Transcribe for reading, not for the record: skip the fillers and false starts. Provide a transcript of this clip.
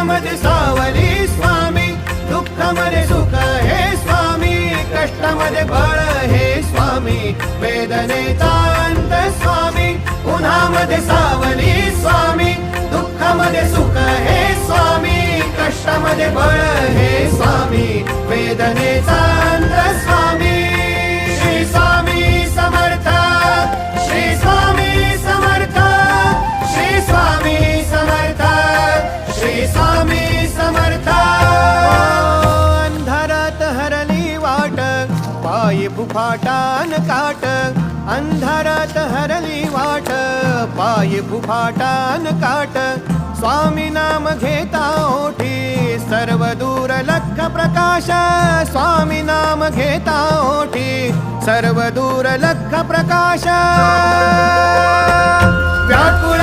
सुखामध्ये सावली स्वामी, दुःखामध्ये सुख हे स्वामी, कष्टामध्ये बळ हे स्वामी, वेदनेचा अंत स्वामी, उन्हामध्ये सावली स्वामी, दुःखामध्ये सुख हे स्वामी, कष्टामध्ये बळ हे स्वामी, वेदनेचा अंत स्वामी. श्री स्वामी समर्थ, श्री स्वामी समर्थ, श्री स्वामी समर्थ, श्री स्वामी समर्थ. अंधारात हरली वाट, पायी फुफाटान काट, अंधारात हरली वाट, पायी फुफाटान काट, स्वामी नाम घेता ओठी, सर्व दूर लख प्रकाश, स्वामी नाम घेता ओठी, सर्व दूर लख प्रकाश. व्याकुळ